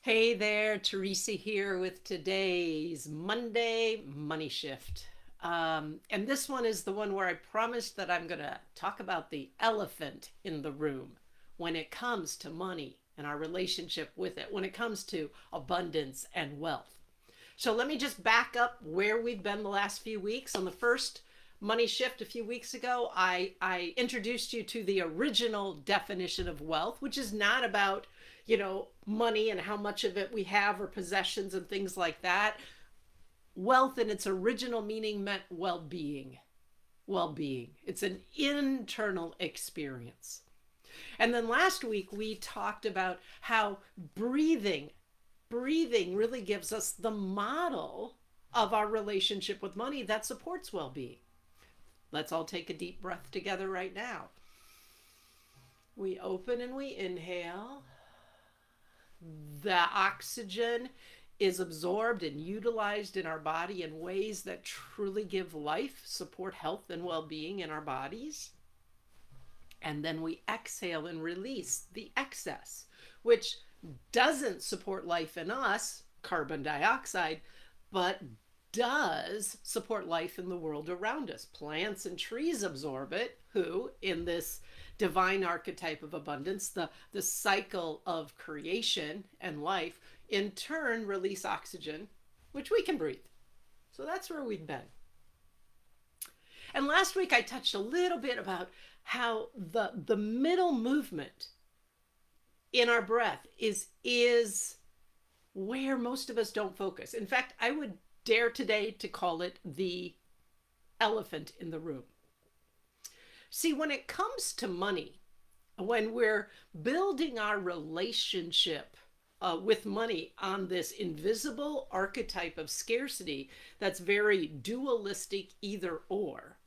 Hey there, Teresa here with today's Monday Money Shift. And this one is the one where I promised that I'm going to talk about the elephant in the room when it comes to money and our relationship with it, when it comes to abundance and wealth. So let me just back up where we've been the last few weeks. On the first Money Shift a few weeks ago, I introduced you to the original definition of wealth, which is not about, money and how much of it we have or possessions and things like that. Wealth in its original meaning meant well being. Well being. It's an internal experience. And then last week we talked about how breathing really gives us the model of our relationship with money that supports well being. Let's all take a deep breath together right now. We open and we inhale. The oxygen is absorbed and utilized in our body in ways that truly give life, support health and well being in our bodies. And then we exhale and release the excess, which doesn't support life in us, carbon dioxide, but does support life in the world around us. Plants and trees absorb it, who, in this divine archetype of abundance, the cycle of creation and life, in turn release oxygen, which we can breathe. So that's where we've been. And last week I touched a little bit about how the middle movement in our breath is where most of us don't focus. In fact, I would dare today to call it the elephant in the room. See, when it comes to money, when we're building our relationship with money on this invisible archetype of scarcity that's very dualistic, either or,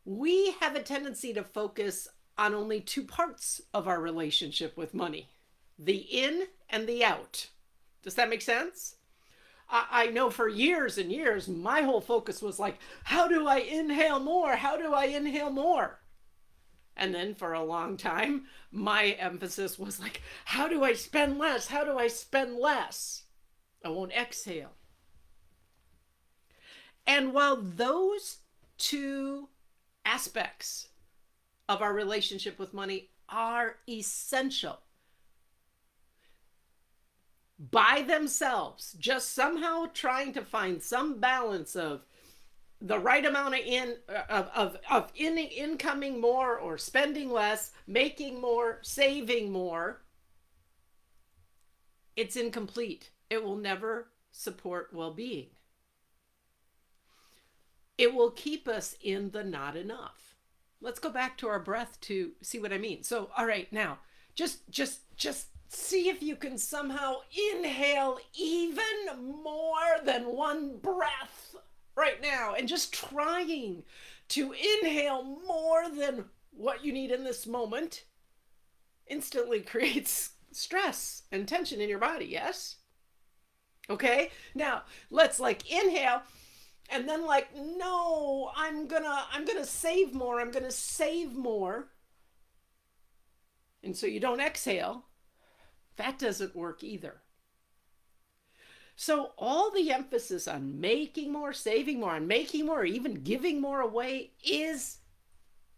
we have a tendency to focus on only two parts of our relationship with money: the in and the out. Does that make sense? I know for years and years, my whole focus was like, how do I inhale more? How do I inhale more? And then for a long time, my emphasis was like, how do I spend less? How do I spend less? I won't exhale. And while those two aspects of our relationship with money are essential, by themselves, just somehow trying to find some balance of the right amount of incoming more or spending less, making more, saving more, it's incomplete. It will never support well-being. It will keep us in the not enough. Let's go back to our breath to see what I mean. So, all right, now just see if you can somehow inhale even more than one breath right now, and just trying to inhale more than what you need in this moment instantly creates stress and tension in your body. Yes? Okay? Now, let's inhale and then no, I'm going to save more. I'm going to save more. And so you don't exhale. That doesn't work either. So all the emphasis on making more, saving more, on making more, even giving more away is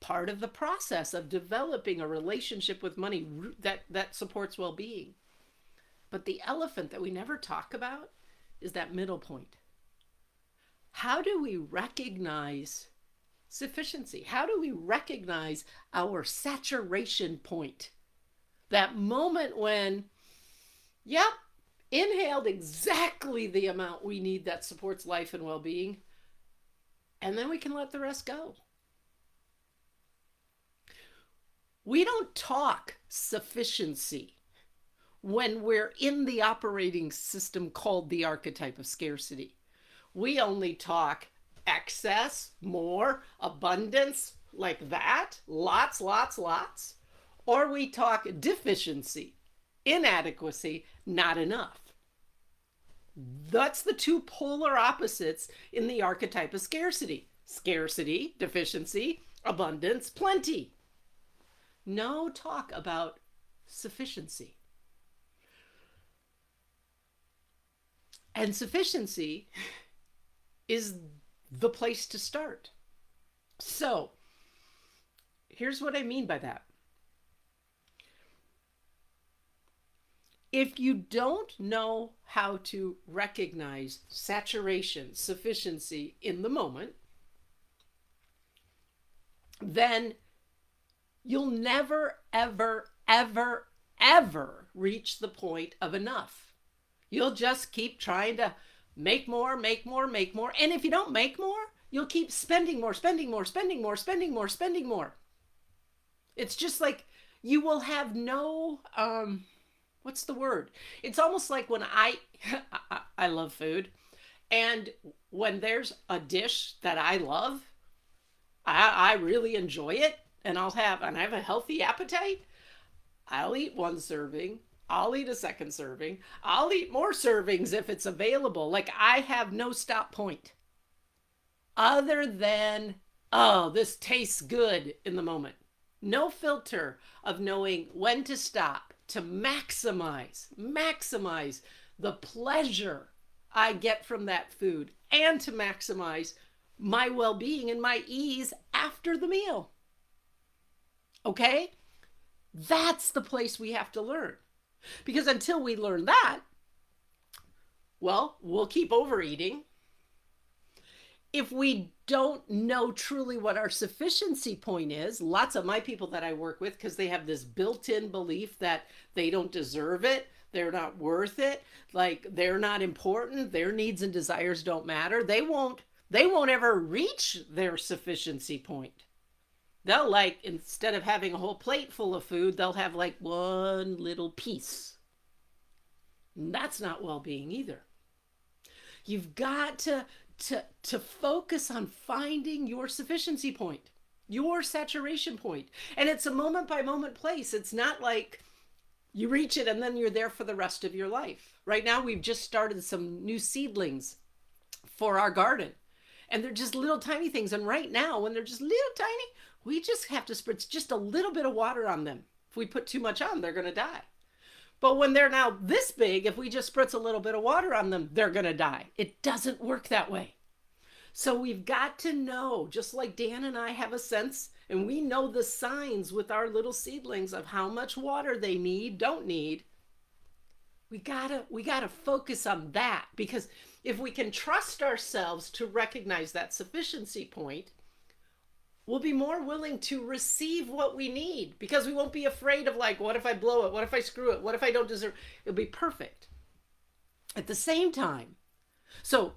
part of the process of developing a relationship with money that supports well-being. But the elephant that we never talk about is that middle point. How do we recognize sufficiency? How do we recognize our saturation point? That moment when, yep, inhaled exactly the amount we need that supports life and well-being, and then we can let the rest go. We don't talk sufficiency when we're in the operating system called the archetype of scarcity. We only talk excess, more, abundance, like that, lots, lots, lots. Or we talk deficiency, inadequacy, not enough. That's the two polar opposites in the archetype of scarcity. Scarcity, deficiency, abundance, plenty. No talk about sufficiency. And sufficiency is the place to start. So, here's what I mean by that. If you don't know how to recognize saturation, sufficiency in the moment, then you'll never, ever, ever, ever reach the point of enough. You'll just keep trying to make more, make more, make more. And if you don't make more, you'll keep spending more, spending more, spending more, spending more, spending more. It's just like you will have no, what's the word? It's almost like when I love food. And when there's a dish that I love, I really enjoy it, and I have a healthy appetite, I'll eat one serving. I'll eat a second serving. I'll eat more servings if it's available. Like, I have no stop point other than, oh, this tastes good in the moment. No filter of knowing when to stop to maximize the pleasure I get from that food and to maximize my well-being and my ease after the meal. Okay? That's the place we have to learn. Because until we learn that, well, we'll keep overeating. If we don't know truly what our sufficiency point is, lots of my people that I work with, because they have this built-in belief that they don't deserve it, they're not worth it, like they're not important, their needs and desires don't matter, they won't ever reach their sufficiency point. They'll, like, instead of having a whole plate full of food, they'll have like one little piece. And that's not well-being either. You've got to focus on finding your sufficiency point, your saturation point. And it's a moment by moment place. It's not like you reach it and then you're there for the rest of your life. Right now, we've just started some new seedlings for our garden. And they're just little tiny things. And right now, when they're just little tiny, we just have to spritz just a little bit of water on them. If we put too much on, they're going to die. But when they're now this big, if we just spritz a little bit of water on them, they're going to die. It doesn't work that way. So we've got to know, just like Dan and I have a sense, and we know the signs with our little seedlings of how much water they need, don't need. We gotta focus on that, because if we can trust ourselves to recognize that sufficiency point, we'll be more willing to receive what we need, because we won't be afraid of, like, what if I blow it? What if I screw it? What if I don't deserve it? It'll be perfect. At the same time, so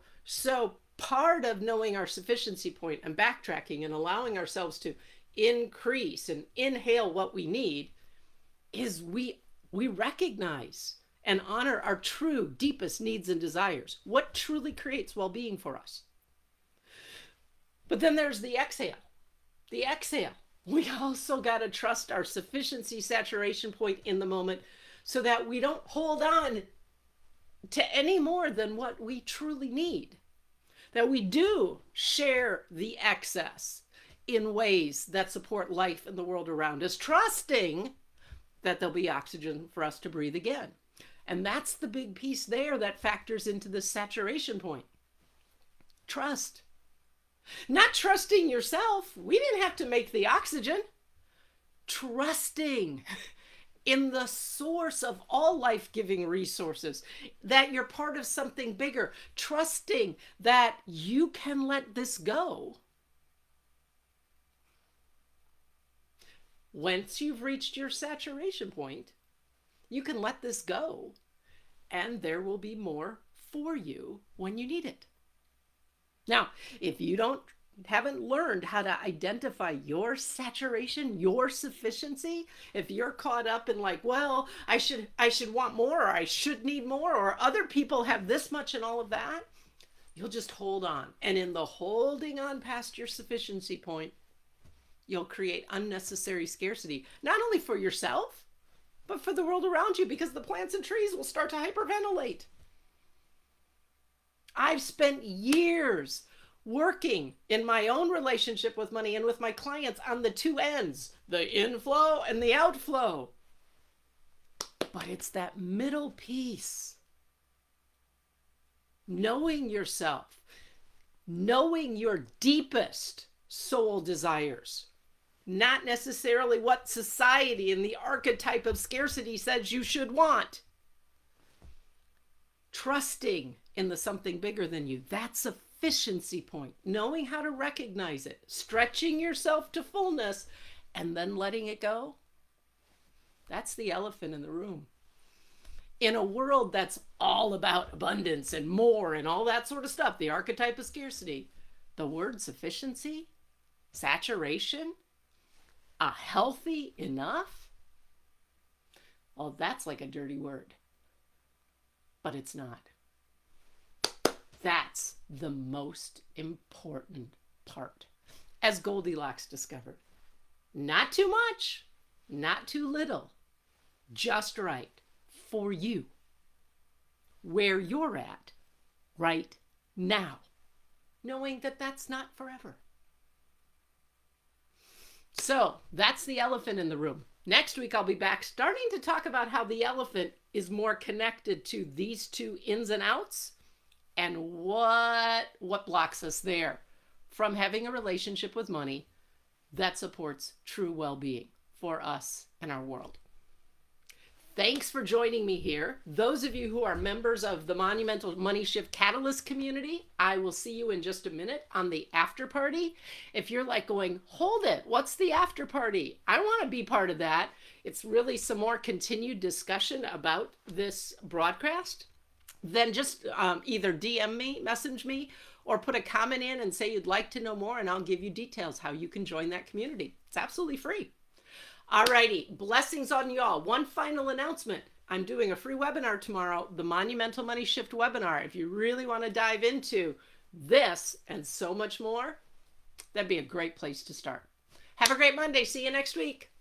part of knowing our sufficiency point and backtracking and allowing ourselves to increase and inhale what we need is we recognize and honor our true, deepest needs and desires. What truly creates well-being for us? But then there's the exhale. The exhale. We also got to trust our sufficiency saturation point in the moment so that we don't hold on to any more than what we truly need. That we do share the excess in ways that support life in the world around us, trusting that there'll be oxygen for us to breathe again. And that's the big piece there that factors into the saturation point. Trust. Not trusting yourself. We didn't have to make the oxygen. Trusting in the source of all life-giving resources, that you're part of something bigger. Trusting that you can let this go. Once you've reached your saturation point, you can let this go, and there will be more for you when you need it. Now, if you haven't learned how to identify your saturation, your sufficiency, if you're caught up in like, well, I should want more, or I should need more, or other people have this much and all of that, you'll just hold on. And in the holding on past your sufficiency point, you'll create unnecessary scarcity, not only for yourself, but for the world around you, because the plants and trees will start to hyperventilate. I've spent years working in my own relationship with money and with my clients on the two ends, the inflow and the outflow. But it's that middle piece Knowing yourself, knowing your deepest soul desires, not necessarily what society and the archetype of scarcity says you should want. Trusting in the something bigger than you. That's efficiency point. Knowing how to recognize it, stretching yourself to fullness, and then letting it go. That's the elephant in the room. In a world that's all about abundance and more and all that sort of stuff, the archetype of scarcity, the word sufficiency, saturation, a healthy enough, well, that's like a dirty word. But it's not. That's the most important part, as Goldilocks discovered. Not too much, not too little, just right for you, where you're at right now, knowing that that's not forever. So that's the elephant in the room. Next week, I'll be back starting to talk about how the elephant is more connected to these two ins and outs and what blocks us there from having a relationship with money that supports true well-being for us and our world. Thanks for joining me here. Those of you who are members of the Monumental Money Shift Catalyst community, I will see you in just a minute on the after party. If you're like going, hold it, what's the after party? I want to be part of that. It's really some more continued discussion about this broadcast. Then just either DM me, message me, or put a comment in and say you'd like to know more, and I'll give you details how you can join that community. It's absolutely free. Alrighty, blessings on you all. One final announcement. I'm doing a free webinar tomorrow, the Monumental Money Shift webinar. If you really want to dive into this and so much more, that'd be a great place to start. Have a great Monday. See you next week.